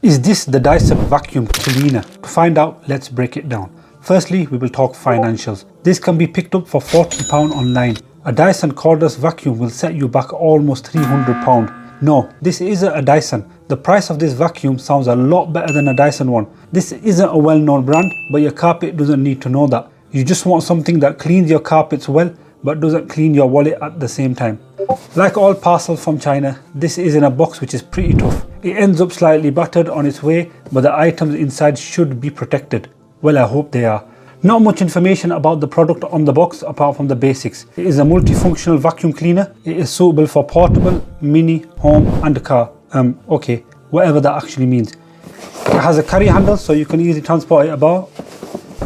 Is this the Dyson Vacuum Cleaner? To find out, let's break it down. Firstly, we will talk financials. This can be picked up for £40 online. A Dyson cordless vacuum will set you back almost £300. No, this isn't a Dyson. The price of this vacuum sounds a lot better than a Dyson one. This isn't a well-known brand, but your carpet doesn't need to know that. You just want something that cleans your carpets well, but doesn't clean your wallet at the same time. Like all parcels from China, this is in a box which is pretty tough. It ends up slightly battered on its way, but the items inside should be protected. Well, I hope they are. Not much information about the product on the box apart from the basics. It is a multifunctional vacuum cleaner. It is suitable for portable, mini, home and car. Okay, whatever that actually means. It has a carry handle so you can easily transport it about.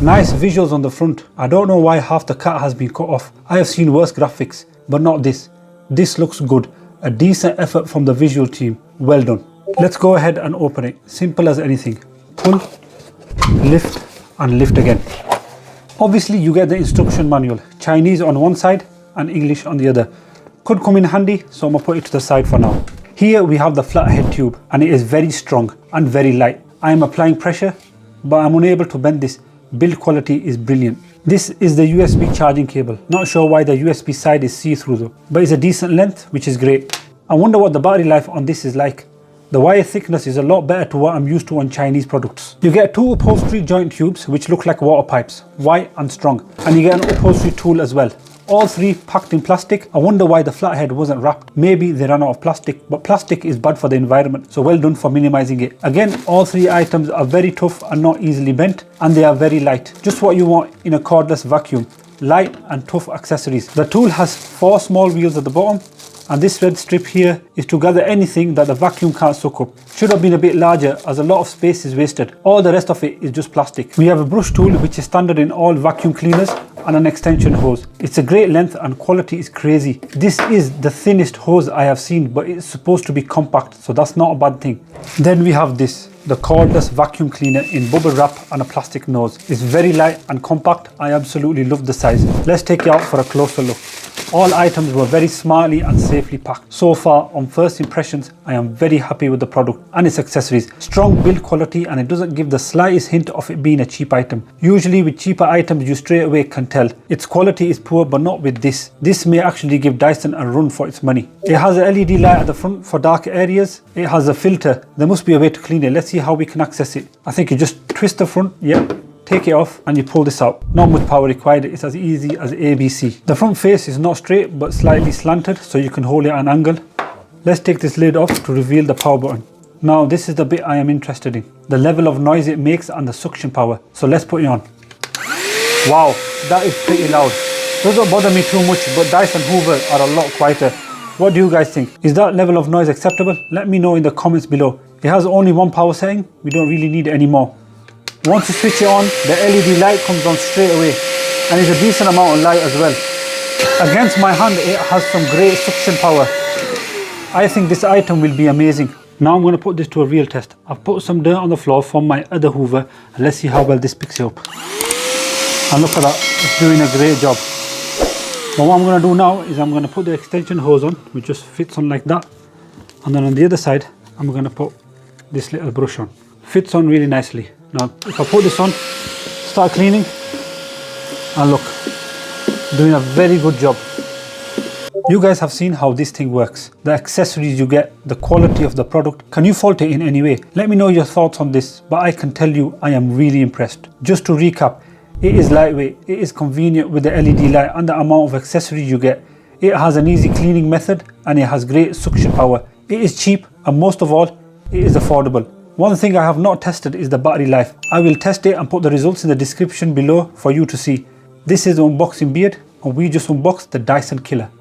Nice visuals on the front. I don't know why half the cat has been cut off. I have seen worse graphics, but not this. This looks good. A decent effort from the visual team. Well done. Let's go ahead and open it. Simple as anything. Pull, lift and lift again. Obviously you get the instruction manual. Chinese on one side and English on the other. Could come in handy, so I'm going to put it to the side for now. Here we have the flathead tube and it is very strong and very light. I am applying pressure, but I'm unable to bend this. Build quality is brilliant. This is the USB charging cable. Not sure why the USB side is see-through though, but it's a decent length, which is great. I wonder what the battery life on this is like. The wire thickness is a lot better to what I'm used to on Chinese products. You get two upholstery joint tubes which look like water pipes, white and strong, and you get an upholstery tool as well. All three packed in plastic. I wonder why the flathead wasn't wrapped. Maybe they ran out of plastic, but plastic is bad for the environment, so well done for minimizing it. Again, all three items are very tough and not easily bent, and they are very light. Just what you want in a cordless vacuum. Light and tough accessories. The tool has 4 small wheels at the bottom, and this red strip here is to gather anything that the vacuum can't soak up. Should have been a bit larger as a lot of space is wasted. All the rest of it is just plastic. We have a brush tool which is standard in all vacuum cleaners and an extension hose. It's a great length and quality is crazy. This is the thinnest hose I have seen, but it's supposed to be compact, so that's not a bad thing. Then we have this, the cordless vacuum cleaner in bubble wrap and a plastic nose. It's very light and compact. I absolutely love the size. Let's take it out for a closer look. All items were very smartly and safely packed. So far, on first impressions, I am very happy with the product and its accessories. Strong build quality, and it doesn't give the slightest hint of it being a cheap item. Usually with cheaper items you straight away can tell. Its quality is poor, but not with this. This may actually give Dyson a run for its money. It has a LED light at the front for dark areas. It has a filter. There must be a way to clean it. Let's see how we can access it. I think you just twist the front, yep. Take it off and you pull this out. Not much power required, it's as easy as ABC. The front face is not straight but slightly slanted, so you can hold it at an angle. Let's take this lid off to reveal the power button. Now this is the bit I am interested in. The level of noise it makes and the suction power. So let's put it on. Wow, that is pretty loud. Doesn't bother me too much, but Dyson Hoover are a lot quieter. What do you guys think? Is that level of noise acceptable? Let me know in the comments below. It has only one power setting. We don't really need it anymore. Once you switch it on, the LED light comes on straight away, and it's a decent amount of light as well. Against my hand, it has some great suction power. I think this item will be amazing. Now I'm going to put this to a real test. I've put some dirt on the floor from my other Hoover, and let's see how well this picks it up. And look at that, it's doing a great job. But what I'm going to do now is I'm going to put the extension hose on, which just fits on like that. And then on the other side, I'm going to put this little brush on. Fits on really nicely. Now, if I put this on, start cleaning, and look, doing a very good job. You guys have seen how this thing works. The accessories you get, the quality of the product. Can you fault it in any way? Let me know your thoughts on this, but I can tell you I am really impressed. Just to recap, it is lightweight, it is convenient with the LED light and the amount of accessories you get. It has an easy cleaning method and it has great suction power. It is cheap and most of all, it is affordable. One thing I have not tested is the battery life. I will test it and put the results in the description below for you to see. This is the unboxing beard and we just unboxed the Dyson Killer.